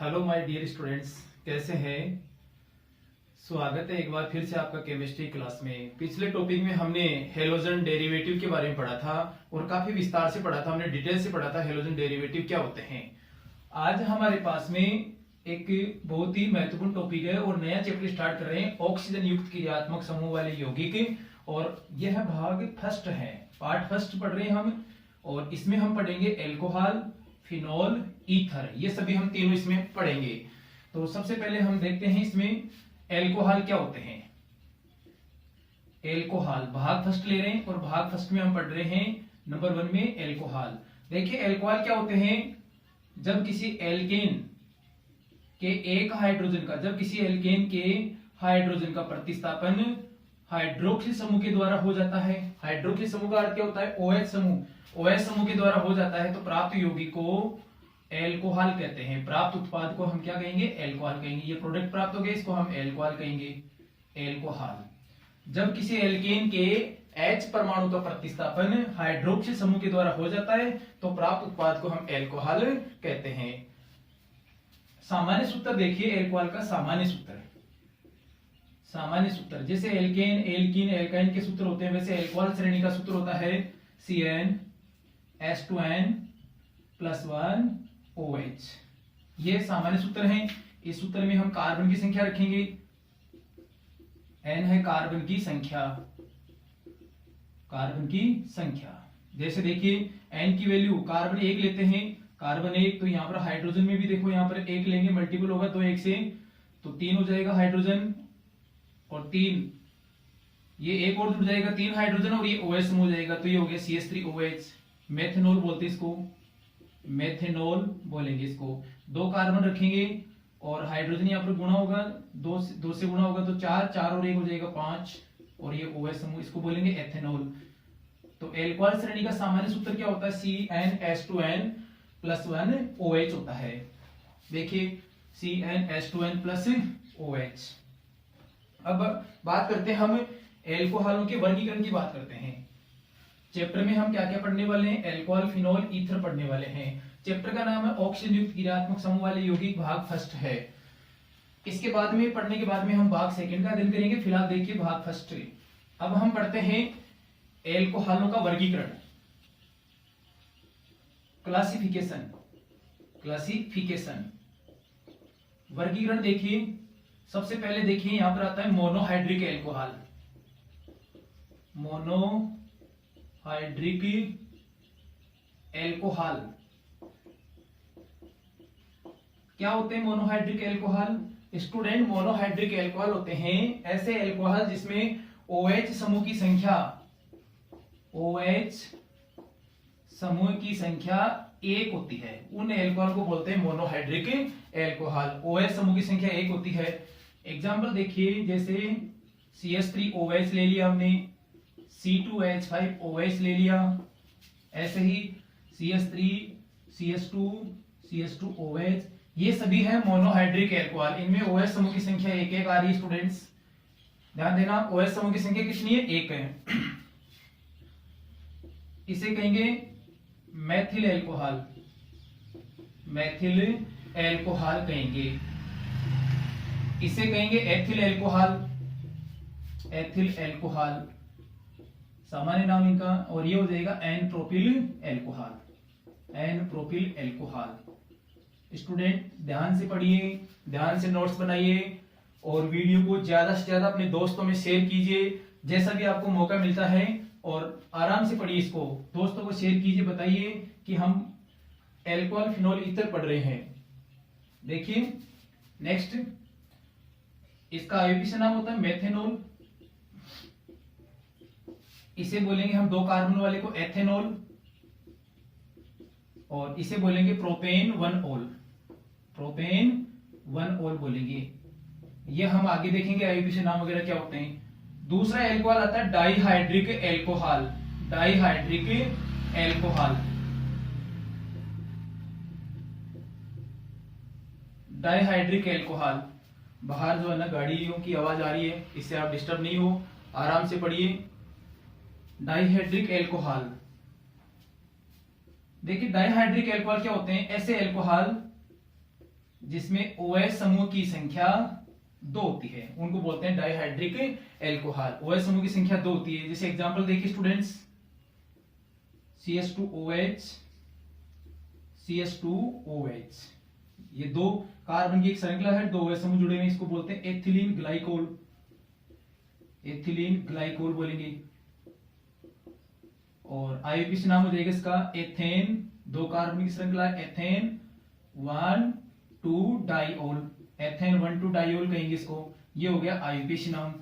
Hello my dear students, कैसे हैं। स्वागत है एक बार फिर से आपका केमिस्ट्री क्लास में। पिछले टॉपिक में हमने हेलोजन डेरिवेटिव के बारे में पढ़ा था और काफी विस्तार से पढ़ा था, हमने डिटेल से पढ़ा था हेलोजन डेरिवेटिव क्या होते हैं। आज हमारे पास में एक बहुत ही महत्वपूर्ण टॉपिक है और नया चैप्टर स्टार्ट कर रहे हैं, ऑक्सीजन युक्त क्रियात्मक समूह वाले यौगिक, और यह भाग फर्स्ट है, पार्ट फर्स्ट पढ़ रहे हैं हम। और इसमें हम पढ़ेंगे एल्कोहल, फिनॉल, ईथर, ये सभी हम तीनों इसमें पढ़ेंगे। तो सबसे पहले हम देखते हैं इसमें एल्कोहल क्या होते हैं। एल्कोहल भाग फर्स्ट ले रहे हैं और भाग फर्स्ट में हम पढ़ रहे हैं नंबर 1 में एल्कोहल। देखिए एल्कोहल क्या होते हैं, जब किसी एल्केन के एक हाइड्रोजन का, जब किसी एल्केन के हाइड्रोजन का प्रतिस्थापन हाइड्रोक्सिल समूह के द्वारा हो जाता है। हाइड्रोक्सिल समूह का अर्थ क्या होता है, OH समूह, OH समूह के द्वारा हो जाता है, तो प्राप्त यौगिक को एल्कोहल कहते हैं। प्राप्त उत्पाद को हम क्या कहेंगे, एल्कोहल कहेंगे। ये प्रोडक्ट प्राप्त हो गया, इसको हम एल्कोहल कहेंगे, एल्कोहल। जब किसी एल्केन के H परमाणु का प्रतिस्थापन हाइड्रोक्सिल समूह के द्वारा हो जाता है तो प्राप्त उत्पाद को हम एल्कोहल कहते हैं। सामान्य सूत्र देखिए एल्कोहल का, सामान्य सूत्र, सामान्य सूत्र जैसे एल्केन, एल्कीन, एल्काइन के सूत्र होते हैं, वैसे एल्कोहल श्रेणी का सूत्र होता है CnH2n+1OH। ये सामान्य सूत्र हैं। इस सूत्र में हम कार्बन की संख्या रखेंगे, n है कार्बन की संख्या, कार्बन की संख्या। जैसे देखिए n की वैल्यू, कार्बन 1 लेते हैं, कार्बन 1, तो यहाँ पर हाइड्रोजन में भी देखो, यहाँ पर 1 लेंगे, मल्टीपल होगा तो 1 से, तो 3 हो जाएगा हाइड्रोजन, और 3 ये एक और जुड़ जाएगा, 3 हाइड्रोजन और ये OH समूह हो जाएगा, तो ये हो गया CH3OH। मेथेनॉल बोलते हैं इसको, मेथेनॉल बोलेंगे इसको। 2 कार्बन रखेंगे और हाइड्रोजन यहाँ पर गुणा होगा, 2 से गुणा होगा तो 4, 4 और 1 हो जाएगा 5, और ये OH समूह, इसको बोलेंगे एथेनॉल। तो एल्कोहल श्रेणी का सामान्य सूत्र क्या होता है, CnH2n+1OH होता है। देखिए CnH2n+OH। अब बात करते हैं हम एल्कोहलों के वर्गीकरण की बात करते हैं। चैप्टर में हम क्या क्या पढ़ने वाले हैं, एल्कोहल, फिनॉल, ईथर पढ़ने वाले हैं। चैप्टर का नाम है ऑक्सीजन युक्त क्रियात्मक समूह वाले यौगिक, भाग फर्स्ट है। इसके बाद में पढ़ने के बाद में हम भाग सेकंड का अध्ययन करेंगे। फिलहाल देखिए भाग फर्स्ट। अब हम पढ़ते हैं एल्कोहलों का वर्गीकरण, क्लासिफिकेशन, क्लासिफिकेशन, वर्गीकरण। देखिए सबसे पहले देखिए यहां पर आता है मोनोहाइड्रिक एल्कोहल। मोनोहाइड्रिक एल्कोहल क्या होते हैं, monohydric alcohol student, monohydric alcohol होते हैं ऐसे एल्कोहल जिसमें OH समूह की संख्या, OH समूह की संख्या 1 होती है, उन एल्कोहल को बोलते हैं मोनोहाइड्रिक एल्कोहल। OH समूह की संख्या 1 होती है। एग्जाम्पल देखिए, जैसे CH3OH ले लिया हमने, C2H5OH ले लिया, ऐसे ही CH3, CH2, CH2OH, ये सभी है मोनोहाइड्रिक एल्कोहल। इनमें OH समूह की संख्या 1 आ रही है स्टूडेंट्स, ध्यान देना। OH समूह की संख्या कितनी है, 1 है। इसे कहेंगे मैथिल एल्कोहल, मैथिल एल्कोहल कहेंगे। इसे कहेंगे एथिल एल्कोहल, एथिल एल्कोहल सामान्य नाम इनका, और ये हो जाएगा N propyl alcohol, N propyl alcohol. Student ध्यान से पढ़िए, ध्यान से नोट्स बनाइए और वीडियो को ज्यादा से ज्यादा अपने दोस्तों में शेयर कीजिए जैसा भी आपको मौका मिलता है, और आराम से पढ़िए इसको, दोस्तों को शेयर कीजिए, बताइए कि हम एल्कोहल, फिनॉल, ईथर पढ़ रहे हैं। देखिए नेक्स्ट, इसका आईयूपीएसी नाम होता है मेथेनॉल। इसे बोलेंगे हम 2 कार्बन वाले को एथेनॉल, और इसे बोलेंगे प्रोपेन 1-ऑल, प्रोपेन 1-ऑल बोलेंगे। ये हम आगे देखेंगे आईयूपीएसी नाम वगैरह क्या होते हैं। दूसरा एल्कोहल आता है dihydric alcohol, dihydric alcohol, dihydric alcohol. बाहर जो है ना गाड़ियों की आवाज आ रही है, इससे आप डिस्टर्ब नहीं हो, आराम से पढ़िए। डाइहाइड्रिक एल्कोहल, देखिए डाइहाइड्रिक एल्कोहल क्या होते हैं, ऐसे एल्कोहल जिसमें OH समूह की संख्या 2 होती है, उनको बोलते हैं डाइहाइड्रिक एल्कोहल। OH समूह की संख्या 2 होती है। जैसे एग्जांपल देखिए स्टूडेंट्स, CH2OH, CH2OH, ये दो कार्बन की एक श्रृंखला है, दो OH समूह जुड़े हुए हैं, इसको बोलते हैं एथिलीन ग्लाइकोल। एथिलीन ग्लाइकोल बोलेंगे। और IUPAC नाम हो जाएगा इसका एथेन, दो कार्बन की श्रृंखला एथेन 1,2 डाइओल, एथेन 1,2 डाइओल कहेंगे इसको। ये हो गया IUPAC नाम।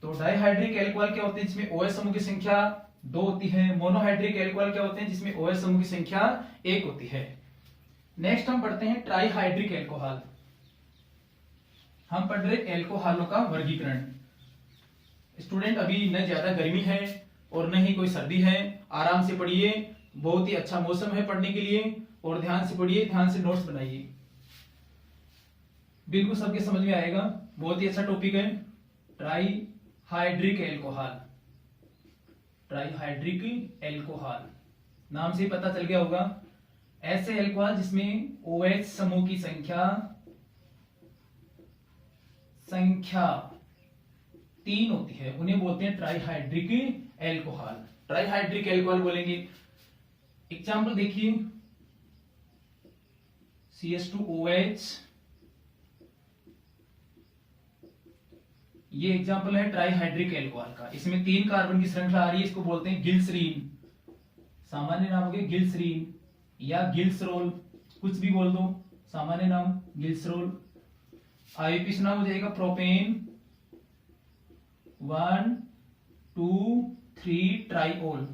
तो डाइहाइड्रिक एल्कोहल क्या होते हैं, जिसमें OH समूह की संख्या 2 होती है। मोनोहाइड्रिक एल्कोहल क्या होते हैं, जिसमें OH समूह की संख्या 1 होती है। नेक्स्ट हम पढ़ते हैं ट्राइहाइड्रिक एल्कोहल। हम पढ़ रहे एल्कोहलों का वर्गीकरण। स्टूडेंट अभी न ज्यादा गर्मी है और न ही कोई सर्दी है, आराम से पढ़िए, बहुत ही अच्छा मौसम है पढ़ने के लिए, और ध्यान से पढ़िए, ध्यान से नोट्स बनाइए, बिल्कुल सबके समझ में आएगा। बहुत ही अच्छा टॉपिक है ट्राइहाइड्रिक एल्कोहल। ट्राइहाइड्रिक एल्कोहल नाम से ही पता चल गया होगा, ऐसे एल्कोहल जिसमें OH समूह की संख्या 3 होती है, उन्हें बोलते हैं ट्राइहाइड्रिक एल्कोहल। ट्राइहाइड्रिक एल्कोहल बोलेंगे। एग्जाम्पल देखिए, CH2OH, ये एग्जाम्पल है ट्राइहाइड्रिक एल्कोहल का। इसमें 3 कार्बन की श्रृंखला आ रही है, इसको बोलते हैं गिल्सरीन। सामान्य नाम हो गया गिल्सरीन या गिल्सरोल, कुछ भी बोल दो, सामान्य नाम गिल्सरोल। IUPAC नाम हो जाएगा प्रोपेन 1, 2, 3 ट्राइओल,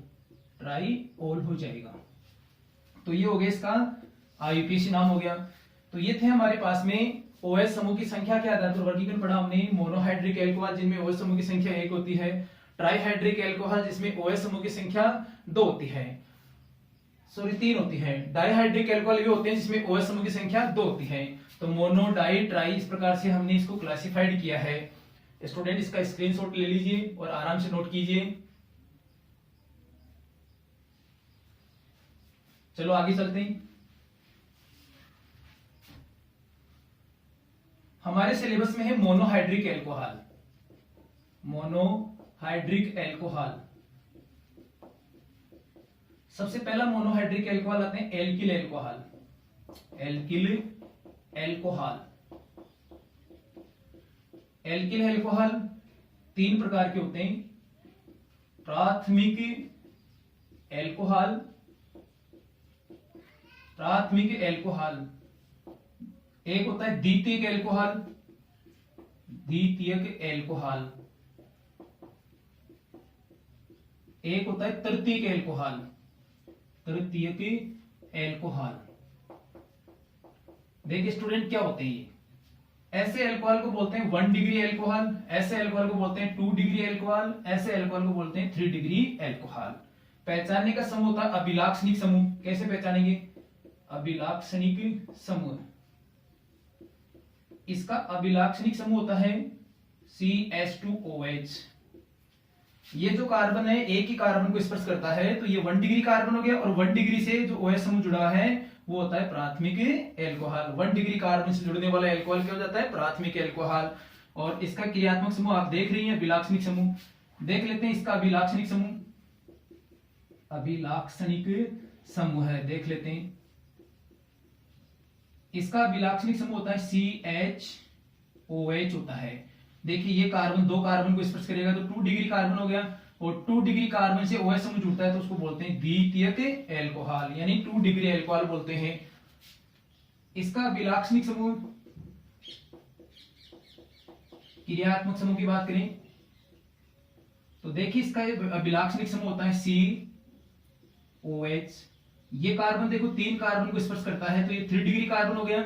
ट्राइओल हो जाएगा। तो ये हो गया इसका IUPAC नाम हो गया। तो ये थे हमारे पास में OH समूह की संख्या के आधार पर वर्गीकरण पढ़ा हमने। मोनोहाइड्रिक एल्कोहल जिनमें OH समूह की संख्या 1 होती है, ट्राइहाइड्रिक एल्कोहल जिसमें OH समूह की संख्या 2 होती है, सॉरी 3 होती है। डाइहाइड्रिक एल्कोहल भी होते हैं जिसमें OH समूह की संख्या 2 होती है। तो मोनो, डाई, ट्राई, इस प्रकार से हमने इसको क्लासिफाइड किया है। स्टूडेंट इसका स्क्रीनशॉट ले लीजिए और आराम से नोट कीजिए। चलो आगे चलते हैं। हमारे सिलेबस में है मोनोहाइड्रिक एल्कोहल। मोनोहाइड्रिक एल्कोहल, सबसे पहला मोनोहाइड्रिक एल्कोहल आते हैं alkyl alcohol. Alkyl alcohol, alkyl alcohol 3 प्रकार के होते हैं। प्राथमिक एल्कोहल, प्राथमिक एल्कोहल, एक होता है द्वितीयक एल्कोहल, द्वितीयक एल्कोहल, एक होता है तृतीयक एल्कोहल, तृतीयक एल्कोहल। देखिए स्टूडेंट क्या होते हैं ये, ऐसे अल्कोहल को बोलते हैं 1 डिग्री एल्कोहल, ऐसे अल्कोहल को बोलते हैं 2 डिग्री एल्कोहल, ऐसे अल्कोहल को बोलते हैं 3 डिग्री एल्कोहल। पहचानने का समूह होता है अभिलाक्षणिक समूह। कैसे पहचानेंगे, अभिलाक्षणिक समूह, इसका अभिलाक्षणिक समूह होता है CH2OH। ये जो कार्बन है एक ही कार्बन को स्पर्श करता है, तो ये 1 डिग्री कार्बन हो गया, और 1 डिग्री से जो OH समूह जुड़ा है वो होता है प्राथमिक एल्कोहल। 1 डिग्री कार्बन से जुड़ने वाला एल्कोहल क्या हो जाता है, प्राथमिक एल्कोहल। और इसका क्रियात्मक समूह आप देख रही हैं, अभिलाक्षणिक समूह। देख लेते हैं इसका अभिलाक्षणिक समूह, अभिलाक्षणिक समूह है, देख लेते हैं। इसका अभिलाक्षणिक समूह होता है CHOH होता है। देखिए ये कार्बन 2 कार्बन को स्पर्श करेगा तो 2 डिग्री कार्बन हो गया, और 2 डिग्री कार्बन से OH समूह जुड़ता है तो उसको बोलते हैं द्वितीयक एल्कोहल, यानी 2 डिग्री एल्कोहल बोलते हैं। इसका अभिलाक्षणिक समूह, क्रियात्मक समूह की बात करें तो देखिए इसका अभिलाक्षणिक समूह होता है COH। ये कार्बन देखो 3 कार्बन को स्पर्श करता है तो ये 3 डिग्री कार्बन हो गया,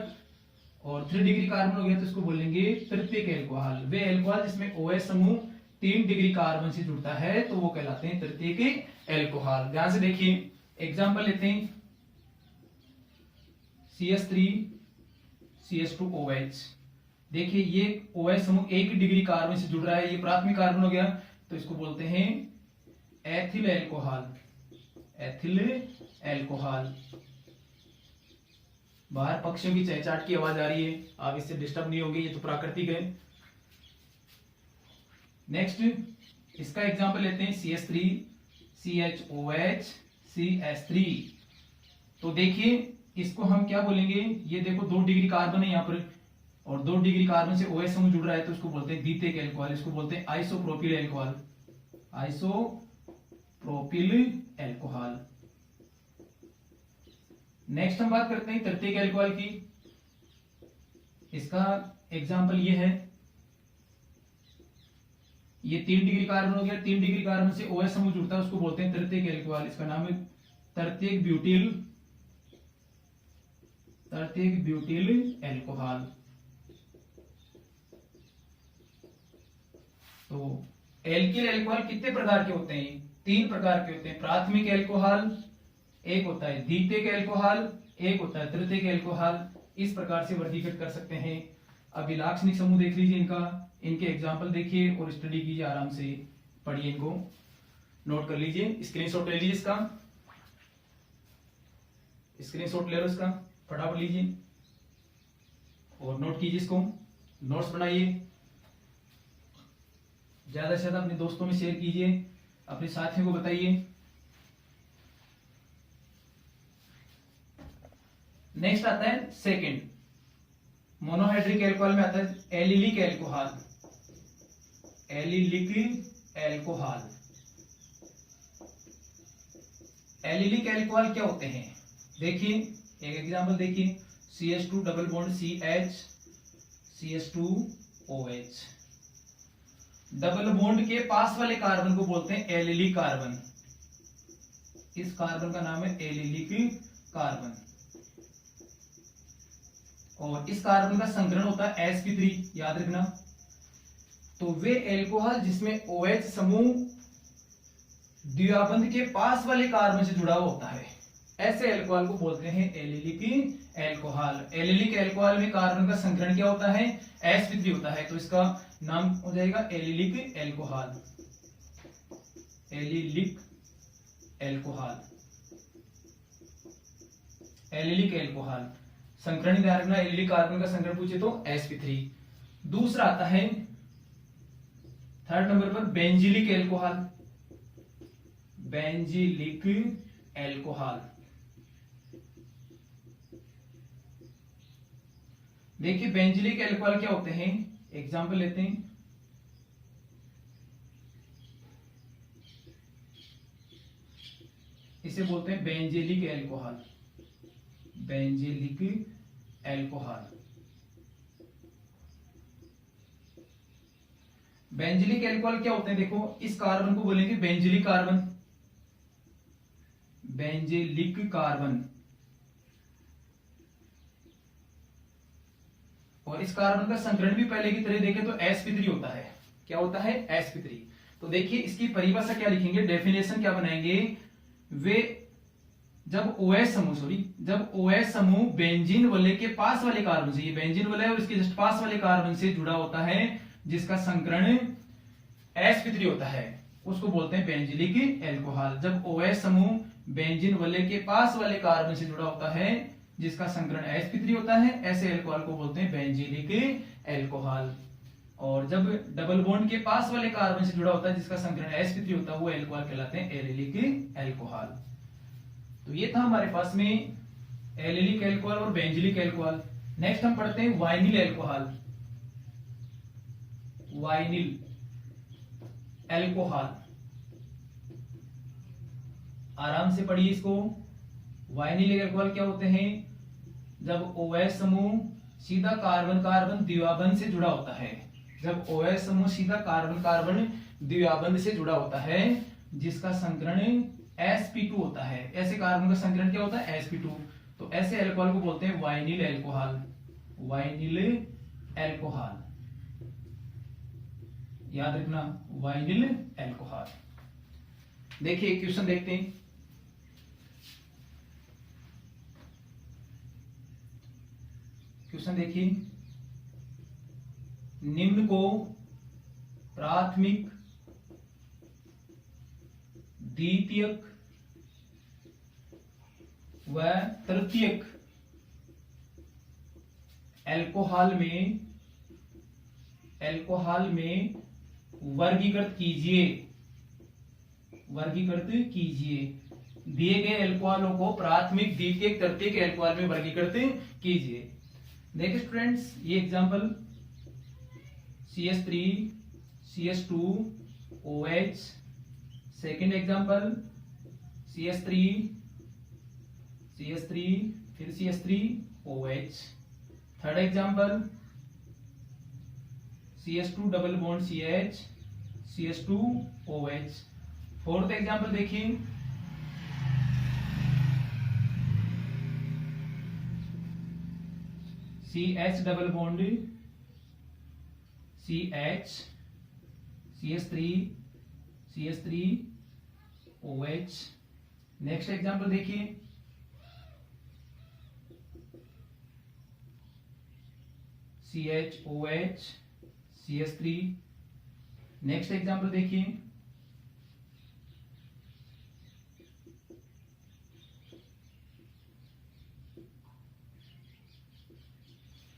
और 3 डिग्री कार्बन हो गया तो इसको बोलेंगे तृतीयक एल्कोहल। वे एल्कोहल जिसमें OH समूह 3 डिग्री कार्बन से जुड़ता है तो वो कहलाते हैं तृतीयक एल्कोहल। ध्यान से देखिए, एग्जांपल लेते हैं CH3 CH2OH। देखिए ये OH समूह 1 डिग्री कार्बन से जुड़ रहा है, ये प्राथमिक कार्बन हो गया तो इसको बोलते हैं एथिल एल्कोहल, एथिल एल्कोहल। बाहर पक्षियों की चहचहाट की आवाज आ रही है, आप इससे डिस्टर्ब नहीं होंगे, ये तो प्राकृतिक है। नेक्स्ट इसका एग्जांपल लेते हैं CH3 CHOH CH3। तो देखिए इसको हम क्या बोलेंगे, ये देखो 2 डिग्री कार्बन है यहाँ पर और 2 डिग्री कार्बन से OH समूह जुड़ रहा है, तो इसको बोलते हैं द्वितीयक एल्कोहल, इसको बोलते हैं isopropyl alcohol, isopropyl alcohol. Next हम बात करते हैं तृतीयक एल्कोहल की। इसका एग्जांपल ये है, ये 3 डिग्री कार्बन हो गया, 3 डिग्री कार्बन से OH समूह जुड़ता है, उसको बोलते हैं तृतीयक एल्कोहल, इसका नाम है तृतीयक ब्यूटिल एल्कोहल। तो एल्किल एल्कोहल कितने प्रकार के होते हैं, 3 प्रकार के होते हैं। प्राथमिक एल्कोहल, एक होता है द्वितीयक एल्कोहल, एक होता है तृतीयक एल्कोहल। इस प्रकार से वर्गीकृत कर सकते हैं। अब लाक्षणिक समूह देख लीजिए, इनके एग्जाम्पल देखिए और स्टडी कीजिए, आराम से पढ़िए, इनको नोट कर लीजिए, स्क्रीनशॉट ले लीजिए, इसका स्क्रीनशॉट ले लो, इसका फटाफट लीजिए और नोट कीजिए, इसको नोट्स बनाइए, ज्यादा से ज्यादा अपने दोस्तों में शेयर कीजिए, अपने साथियों को बताइए। नेक्स्ट आता है सेकंड, मोनोहाइड्रिक एल्कोहल में आता है allylic alcohol, allylic alcohol. Allylic alcohol क्या होते हैं, देखिए एक एग्जांपल देखिए, CH2 double bond CH CH2OH, double bond के पास वाले कार्बन को बोलते हैं एलिलिक कार्बन, इस कार्बन का नाम है एलिलिक कार्बन। और इस कार्बन का संकरण होता है sp3, याद रखना। तो वे एल्कोहल जिसमें OH समूह द्विबंध के पास वाले कार्बन से जुड़ा हुआ होता है, ऐसे एल्कोहल को बोलते हैं एलिलिक एल्कोहल। एलिलिक एल्कोहल में कार्बन का संकरण क्या होता है, sp3 होता है, तो इसका नाम हो जाएगा allylic alcohol, allylic alcohol, allylic alcohol. संकरण ध्यान रखना, एलिलिक कार्बन का संकरण पूछे तो sp3। दूसरा आता है थर्ड नंबर पर बेंजिलिक एल्कोहल, बेंजिलिक एल्कोहल। देखिए बेंजिलिक एल्कोहल क्या होते हैं, एग्जांपल लेते हैं, इसे बोलते हैं benzylic alcohol, benzylic alcohol. Benzylic alcohol क्या होते हैं, देखो इस कार्बन को बोलेंगे बेंजिलिक कार्बन, बेंजिलिक कार्बन। और इस कार्बन का संकरण भी पहले की तरह देखें तो sp3 होता है, क्या होता है sp3। तो देखिए इसकी परिभाषा क्या लिखेंगे, डेफिनेशन क्या बनाएंगे, वे जब OH समूह बेंजीन वलय के पास वाले कार्बन से, ये बेंजीन वलय और इसके जस्ट पास वाले कार्बन से जुड़ा होता है जिसका संकरण sp3 होता है, उसको बोलते हैं बेंजिलिक एल्कोहल। जब OH समूह बेंजीन वलय के पास वाले कार्बन से जुड़ा होता है जिसका संकरण sp3 होता है, ऐसे एल्कोहल को बोलते हैं बेंजिलिक एल्कोहल। और जब डबल बॉन्ड के पास वाले कार्बन से जुड़ा होता है जिसका संकरण sp3 होता है, वो एल्कोहल कहलाते हैं एलिलिक एल्कोहल। तो ये था हमारे पास में एलिलिक एल्कोहल और बेंजिलिक एल्कोहल। नेक्स्ट हम पढ़ते हैं वाइनिल एल्कोहल, वाइनिल एल्कोहल। आराम से पढ़िए इसको। वाइनिल एल्कोहल क्या होते हैं, जब OH समूह सीधा कार्बन कार्बन द्विबंध से जुड़ा होता है, जब OH समूह सीधा कार्बन कार्बन द्विबंध से जुड़ा होता है जिसका संकरण sp2 होता है, ऐसे कार्बन का संकरण क्या होता है sp2, तो ऐसे एल्कोहल को बोलते हैं वाइनिल एल्कोहल, वाइनिल एल्कोहल, याद रखना वाइनिल एल्कोहल। देखिए क्वेश्चन देखते हैं, क्वेश्चन देखिए, निम्न को प्राथमिक, द्वितीयक व तृतीयक एल्कोहल में वर्गीकृत कीजिए दिए गए एल्कोहलों को प्राथमिक, द्वितीयक, तृतीयक एल्कोहल में वर्गीकृत कीजिए। देखिए स्टूडेंट्स, ये example CH3 CH2 OH, second example CH3 फिर CH3 OH, third example CH2 double bond CH CH2 OH, fourth example देखिए CH double bond CH CH3 OH। Next example देखिए CH OH CH3। Next example देखिए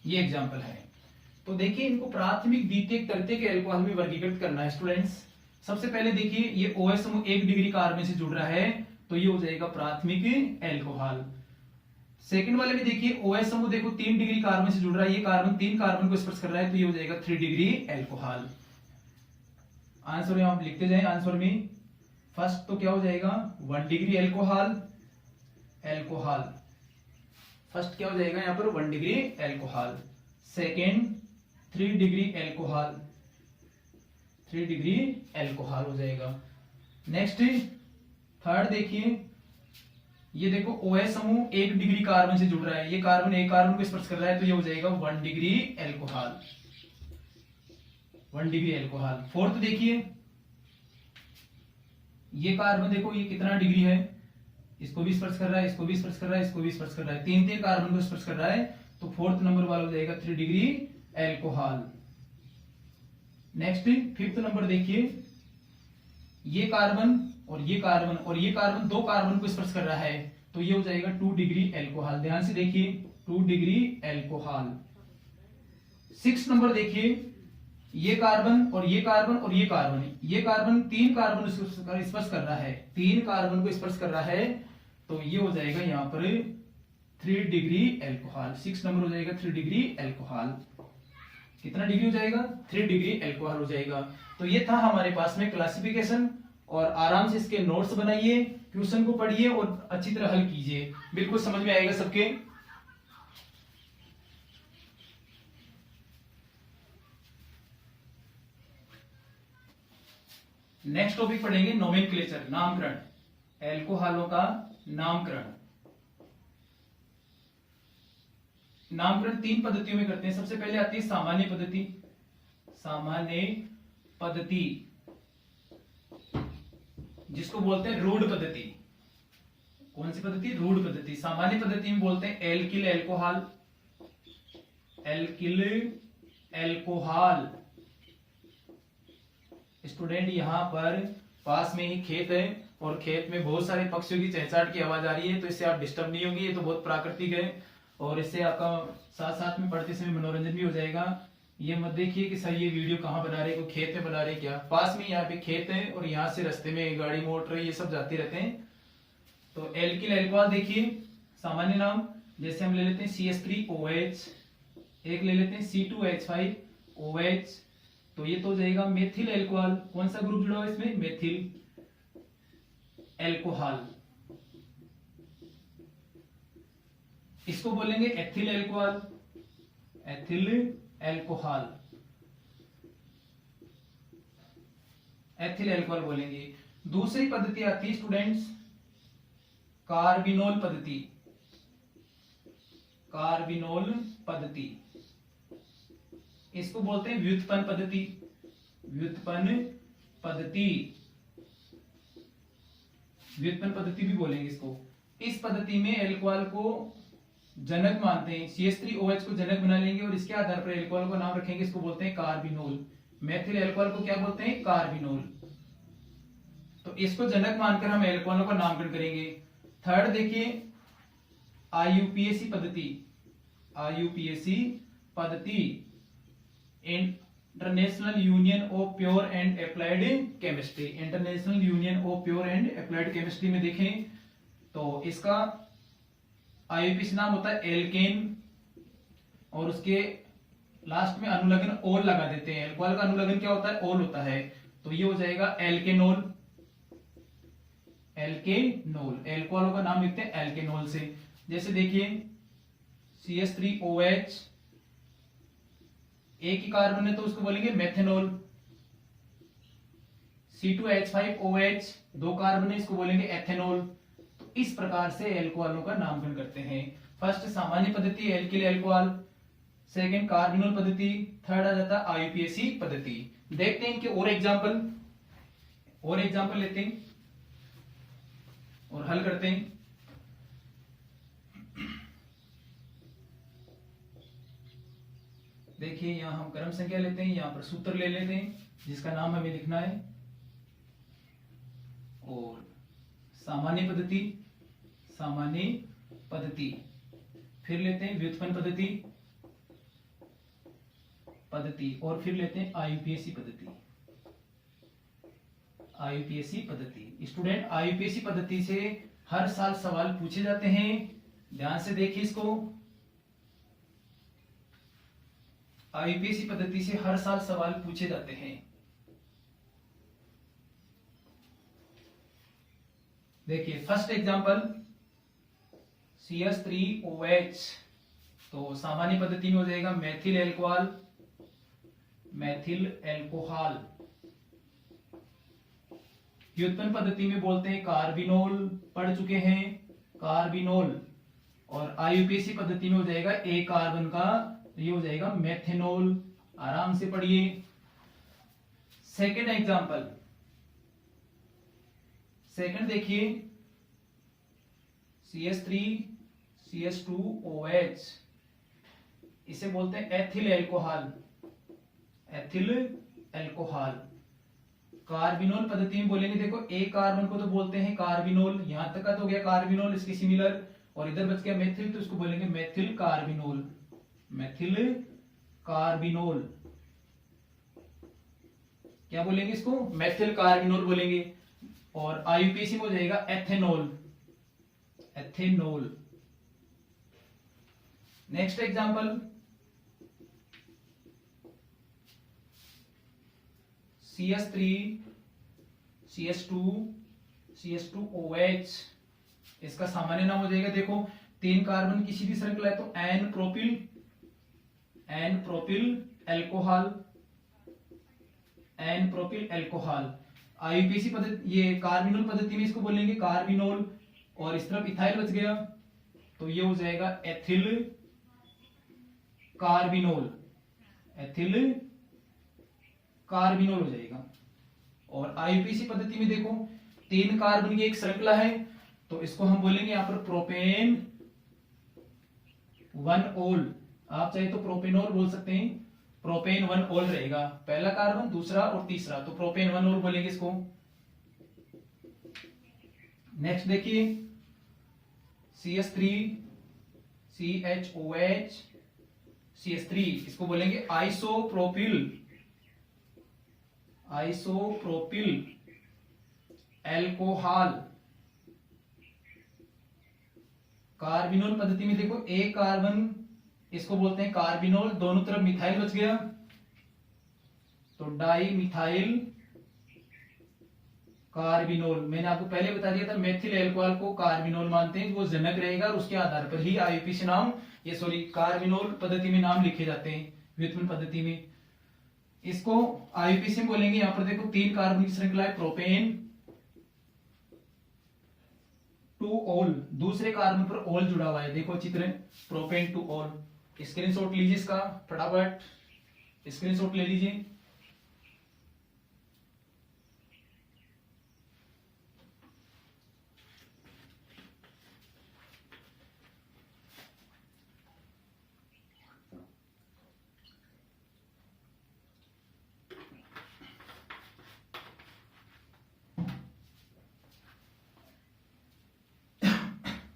ये example है। तो देखिए इनको प्राथमिक, द्वितीयक, तृतीयक एल्कोहल में वर्गीकृत करना है स्टूडेंट्स। सबसे पहले देखिए ये OH समूह 1 डिग्री कार्बन से जुड़ रहा है तो ये हो जाएगा प्राथमिक एल्कोहल। सेकंड वाले में देखिए OH समूह देखो 3 डिग्री कार्बन से जुड़ रहा है, ये कार्बन 3 कार्बन को स्पर्श कर रहा है तो ये हो जाएगा 3 डिग्री एल्कोहल। आंसर में आप लिखते जाएं। आंसर में फर्स्ट तो क्या हो जाएगा 1 डिग्री एल्कोहल फर्स्ट क्या हो जाएगा यहां पर 1 degree alcohol. Second 3 degree alcohol हो जाएगा। नेक्स्ट थर्ड देखिए ये देखो OH समूह 1 डिग्री कार्बन से जुड़ रहा है, ये कार्बन एक कार्बन को स्पर्श कर रहा है तो ये हो जाएगा 1 डिग्री एल्कोहल। फोर्थ देखिए ये कार्बन देखो ये कितना डिग्री है, इसको भी स्पर्श कर रहा है, इसको भी स्पर्श कर रहा है, इसको भी स्पर्श कर रहा है, 3 कार्बन को स्पर्श कर रहा है तो फोर्थ नंबर वाला हो जाएगा 3 degree alcohol. Next fifth number देखिए ये कार्बन और ये कार्बन 2 कार्बन को स्पर्श कर रहा है तो ये हो जाएगा 2 डिग्री एल्कोहल। ध्यान से देखिए 2 डिग्री एल्कोहल। 6 नंबर देखिए ये कार्बन और ये कार्बन 3 कार्बन स्पर्श कर रहा है, 3 कार्बन को स्पर्श कर रहा है तो ये हो जाएगा यहाँ पर 3 डिग्री एल्कोहल। 6 नंबर हो जाएगा 3 डिग्री एल्कोहल। कितना डिग्री हो जाएगा 3 डिग्री एल्कोहल हो जाएगा। तो ये था हमारे पास में क्लासिफिकेशन, और आराम से इसके नोट्स बनाइए, क्वेश्चन को पढ़िए और अच्छी तरह हल कीजिए, बिल्कुल समझ में आएगा सबके। नेक्स्ट टॉपिक पढ़ेंगे नोमेनक्लेचर, नामकरण, एल्कोहलों का नामकरण। नामकरण 3 पद्धतियों में करते हैं। सबसे पहले आती है सामान्य पद्धति जिसको बोलते हैं रूढ़ पद्धति। कौन सी पद्धति? रूढ़ पद्धति। सामान्य पद्धति में बोलते हैं एल्किल एल्कोहल। स्टूडेंट यहां पर पास में ही खेत है और खेत में बहुत सारे पक्षियों की चहचहाट की आवाज आ रही है, तो इससे आप डिस्टर्ब नहीं होंगे, ये तो बहुत प्राकृतिक है और इससे आपका साथ साथ में पढ़ते समय मनोरंजन भी हो जाएगा। ये मत देखिए कि सर ये वीडियो कहाँ बना रहे, कोई खेत में बना रहे क्या, पास में यहाँ पे खेत है और यहाँ से रास्ते में गाड़ी मोटर ये सब जाते रहते हैं। तो एल्किल एल्कोहल देखिए सामान्य नाम, जैसे हम ले लेते हैं CH3OH, एक ले लेते हैं C2H5OH, तो ये तो हो जाएगा मेथिल एल्कोहल। कौन सा ग्रुप जुड़ा हुआ है इसमें? Methyl alcohol. इसको बोलेंगे एथिल एल्कोहल, एथिल एल्कोहल बोलेंगे। दूसरी पद्धति आती है स्टूडेंट्स कार्बिनोल पद्धति। इसको बोलते हैं व्युत्पन्न पद्धति भी बोलेंगे इसको। इस पद्धति में एल्कोहल को जनक मानते हैं, CH3OH को जनक बना लेंगे और इसके आधार पर एल्कोहल का नाम रखेंगे, इसको बोलते हैं कार्बिनोल। मेथिल एल्कोहल को क्या बोलते हैं? कार्बिनोल। तो इसको जनक मानकर हम एल्कोहलों का नामकरण करेंगे। थर्ड देखिए IUPAC पद्धति, international union of pure and applied chemistry. International union of pure and applied chemistry में देखें तो इसका आईयूपीएसी नाम होता है एल्केन, और उसके लास्ट में अनुलग्न ओल लगा देते हैं। एल्कोहल का अनुलग्न क्या होता है? ओल होता है। तो ये हो जाएगा एल्केनोल। एल्केनोल, एल्कोहल का नाम लिखते हैं एल्केनोल से। जैसे देखिए CH3OH, एक ही कार्बन है तो उसको बोलेंगे मेथेनॉल। C2H5OH, दो कार्बन है, इसको बोलेंगे एथेनॉल। तो इस प्रकार से एल्कोहलों का नामकरण करते हैं। फर्स्ट सामान्य पद्धति एल्किल एल्कोहल, सेकंड कार्बोनल पद्धति, थर्ड आ जाता है आईयूपीएसी पद्धति। देखते हैं इनके और एग्जांपल लेते हैं और हल करते हैं। देखिए यहां हम क्रम संख्या लेते हैं, यहां पर सूत्र ले लेते हैं जिसका नाम हमें लिखना है, और सामान्य पद्धति, फिर लेते हैं व्युत्पन्न पद्धति, और फिर लेते हैं आईयूपीएसी पद्धति। स्टूडेंट, आईयूपीएसी पद्धति से हर साल सवाल पूछे जाते हैं। ध्यान से देखिए इसको। आईयूपीएसी पद्धति से हर साल सवाल पूछे जाते हैं। देखिए फर्स्ट एग्जांपल CH3OH, तो सामान्य पद्धति में हो जाएगा मेथिल एल्कोहल। व्युत्पन्न पद्धति में बोलते हैं कार्बिनोल, पढ़ चुके हैं कार्बिनोल। और आईयूपीएसी पद्धति में हो जाएगा एक कार्बन का, ये हो जाएगा मेथेनॉल। आराम से पढ़िए। सेकंड एग्जांपल, सेकंड देखिए CH3CH2OH, इसे बोलते हैं एथिल एल्कोहल। कार्बिनोल पद्धति में बोलेंगे, देखो एक कार्बन को तो बोलते हैं कार्बिनोल, यहां तक का तो हो गया कार्बिनोल, इसके सिमिलर, और इधर बच गया मेथिल, तो इसको बोलेंगे मेथिल कार्बिनोल। क्या बोलेंगे इसको? मेथिल कार्बिनोल बोलेंगे। और आईयूपीएसी में हो जाएगा एथेनॉल। नेक्स्ट एग्जांपल CH3CH2OH, इसका सामान्य नाम हो जाएगा, देखो तीन कार्बन किसी भी श्रृंखला है तो एन प्रोपिल एल्कोहल। आईयूपीएसी पद्धति, ये कार्बिनोल पद्धति में इसको बोलेंगे कार्बिनोल, और इस तरफ इथाइल बच गया तो ये हो जाएगा एथिल कार्बिनोल हो जाएगा। और आईयूपीएसी पद्धति में देखो तीन कार्बन की एक श्रृंखला है तो इसको हम बोलेंगे यहां पर प्रोपेन 1-ओल। आप चाहे तो प्रोपेनोल बोल सकते हैं, प्रोपेन 1-ओल रहेगा, पहला कार्बन, दूसरा और तीसरा, तो प्रोपेन 1-ओल बोलेंगे इसको। नेक्स्ट देखिए CH3CHOH CH3, इसको बोलेंगे आइसोप्रोपिल एल्कोहल। कार्बिनोल पद्धति में देखो एक कार्बन, इसको बोलते हैं कार्बिनोल, दोनों तरफ मिथाइल बच गया तो डाई मिथाइल कार्बिनोल। मैंने आपको पहले बता दिया था मेथिल एल्कोहल को कार्बिनोल मानते हैं, वो जनक रहेगा और उसके आधार पर ही आईयूपीएसी नाम, ये सॉरी कार्बिनोल पद्धति में नाम लिखे जाते हैं व्युत्पन्न पद्धति में। इसको आईयूपीएसी में बोलेंगे, यहां पर देखो तीन कार्बन की श्रृंखला है, प्रोपेन 2-ओल, दूसरे कार्बन पर ओल जुड़ा हुआ है, देखो चित्र प्रोपेन 2-ओल। स्क्रीनशॉट लीजिए इसका, फटाफट स्क्रीनशॉट ले लीजिए।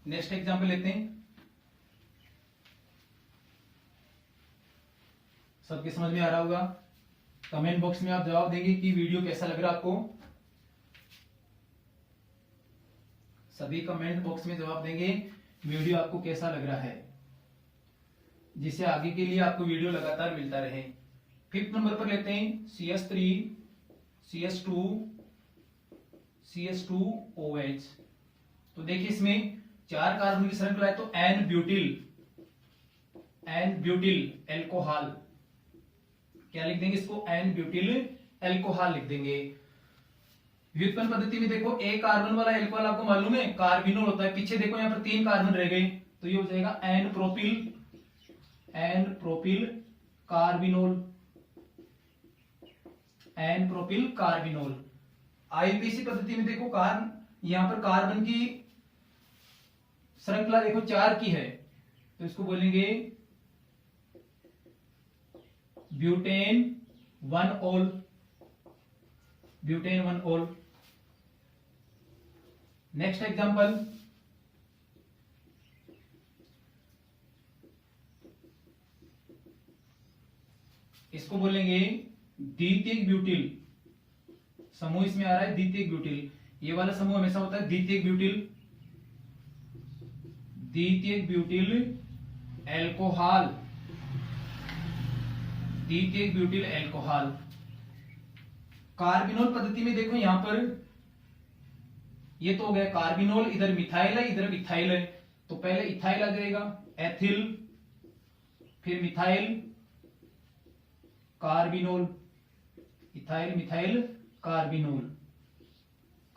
नेक्स्ट एग्जांपल लेते हैं सबके समझ में आ रहा होगा। कमेंट बॉक्स में आप जवाब देंगे कि वीडियो कैसा लग रहा है आपको। सभी कमेंट बॉक्स में जवाब देंगे वीडियो आपको कैसा लग रहा है, जिससे आगे के लिए आपको वीडियो लगातार मिलता रहे। फिफ्थ नंबर पर लेते हैं CH3 CH2 CH2OH। तो देखिए इसमें 4 कार्बन की श्रृंखला है, तो एन ब्यूटिल एल्कोहल, क्या लिख देंगे इसको, एन ब्यूटिल एल्कोहल लिख देंगे। व्युत्पन्न पद्धति में देखो एक कार्बन वाला एल्कोहल आपको मालूम है कार्बिनोल होता है। पीछे देखो यहाँ पर 3 कार्बन रह गए, तो ये हो जाएगा एन प्रोपिल कार्बिनोल। आईपीसी पद्धति में देखो यहाँ पर कार्बन की श्रृंखला देखो 4 की है, तो इसको बोलेंगे ब्यूटेन 1 ओल। नेक्स्ट एग्जांपल, इसको बोलेंगे द्वितीयक ब्यूटिल। समूह इसमें आ रहा है द्वितीयक ब्यूटिल, ये वाला समूह हमेशा होता है द्वितीयक ब्यूटिल एल्कोहल। कार्बिनोल पद्धति में देखो यहां पर ये तो हो गया कार्बिनोल, इधर मिथाइल है इधर इथाइल है, तो पहले इथाइल आ जाएगा, एथिल, फिर methyl, carbinol, ethyl methyl carbinol.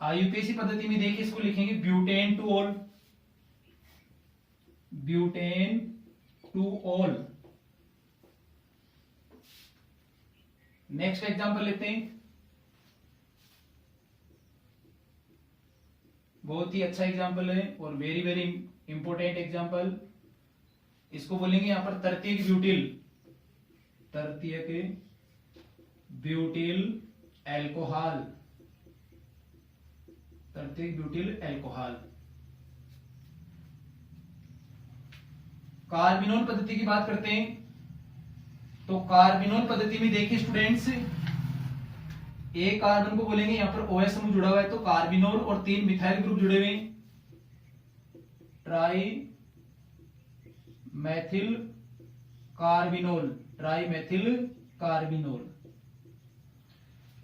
IUPAC पद्धति में देखिए इसको लिखेंगे butane two all. Next example लेते हैं, बहुत ही अच्छा एग्जांपल है और वेरी वेरी इंपॉर्टेंट एग्जांपल। इसको बोलेंगे यहां पर तृतीयक ब्यूटिल एल्कोहल। कार्बिनोल पद्धति की बात करते हैं, तो कार्बिनोल पद्धति में देखिए स्टूडेंट्स, एक कार्बन को बोलेंगे यहां पर OH समूह जुड़ा हुआ है, तो कार्बिनोल और 3 मिथाइल ग्रुप जुड़े हुए हैं, ट्राई मैथिल कार्बिनोल।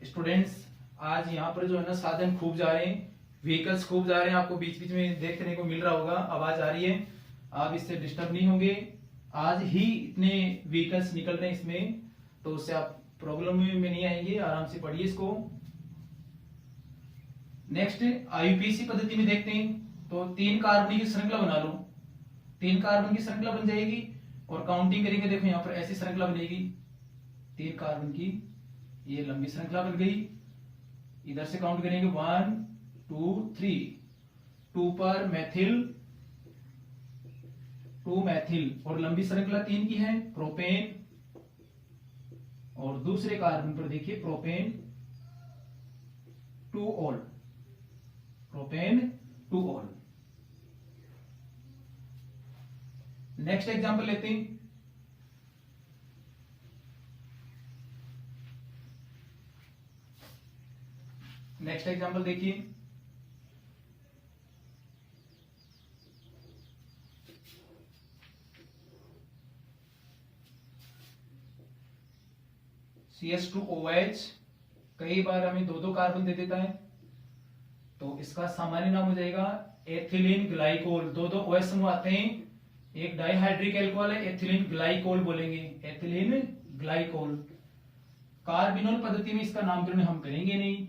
स्टूडेंट्स आज यहां पर जो है ना साधन खूब जा रहे हैं, व्हीकल्स खूब जा रहे हैं, आपको बीच बीच में देखने को मिल रहा होगा, आवाज आ रही है, आप इससे डिस्टर्ब नहीं होंगे। आज ही इतने व्हीकल्स निकल रहे हैं इसमें, तो उससे आप प्रॉब्लम में नहीं आएंगे, आराम से पढ़िए इसको। नेक्स्ट आईयूपीएसी पद्धति में देखते हैं, तो 3 कार्बन की श्रृंखला बना लो, 3 कार्बन की श्रृंखला बन जाएगी और काउंटिंग करेंगे, देखो यहां पर ऐसी श्रृंखला बनेगी 3 कार्बन की, ये लंबी श्रृंखला बन गई। इधर से काउंट करेंगे 1 2 3, 2 पर मैथिल और लंबी श्रृंखला 3 की है प्रोपेन, और दूसरे कार्बन पर देखिए propane two all. Next example लेते हैं, नेक्स्ट एग्जांपल देखिए, CH2OH कई बार हमें 2 कार्बन दे देता है, तो इसका सामान्य नाम हो जाएगा एथिलीन ग्लाइकोल। 2 OH समूह आते हैं, एक डाइहाइड्रिक एल्कोहल है, एथिलीन ग्लाइकोल बोलेंगे, एथिलीन ग्लाइकोल। कार्बिनोल पद्धति में इसका नामकरण हम करेंगे नहीं,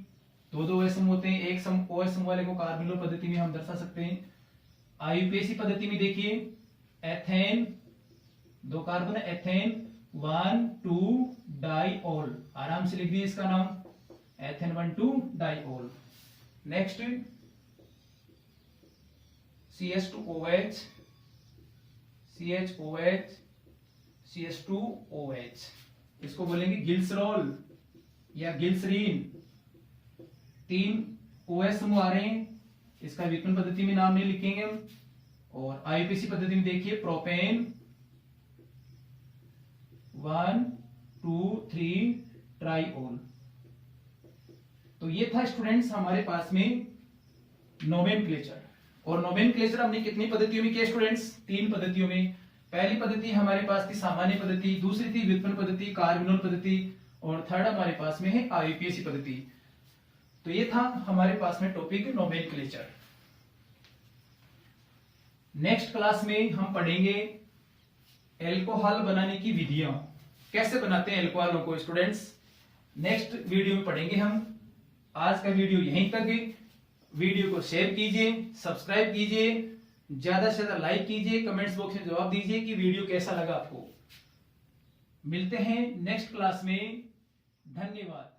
2 OH समूह होते हैं, एक OH समूह वाले को कार्बिनोल पद्धति में हम दर्शा सकते हैं। आईयूपीएसी पद्धति में देखिए एथेन, 2 कार्बन एथेन 1 2 डाइऑल, आराम से लिख दिए इसका नाम, ethane 1 2 diol. Next CH2OH CH2OH, इसको बोलेंगे गिल्सरॉल या गिल्सरीन। 3 OH समूह आ रहे हैं, इसका व्युत्पन्न पद्धति में नाम नहीं लिखेंगे हम। और आईयूपीएसी पद्धति में देखिए प्रोपेन 1 2,3 ट्राइओल। तो ये था स्टूडेंट्स हमारे पास में नोमेनक्लेचर। और नोमेनक्लेचर हमने कितनी पद्धतियों में किया स्टूडेंट्स? 3 पद्धतियों में। पहली पद्धति हमारे पास थी सामान्य पद्धति, दूसरी थी व्युत्पन्न पद्धति, कार्बोनल पद्धति, और थर्ड हमारे पास में है आईयूपीएसी पद्धति। तो ये था हमारे पास में टॉपिक नोमेनक्लेचर। नेक्स्ट क्लास में हम पढ़ेंगे एल्कोहल बनाने की विधियां, कैसे बनाते हैं एल्कोहलों को स्टूडेंट्स। नेक्स्ट वीडियो में पढ़ेंगे हम। आज का वीडियो यहीं तक है। वीडियो को शेयर कीजिए, सब्सक्राइब कीजिए, ज्यादा से ज्यादा लाइक कीजिए, कमेंट्स बॉक्स में जवाब दीजिए कि वीडियो कैसा लगा आपको। मिलते हैं नेक्स्ट क्लास में। धन्यवाद।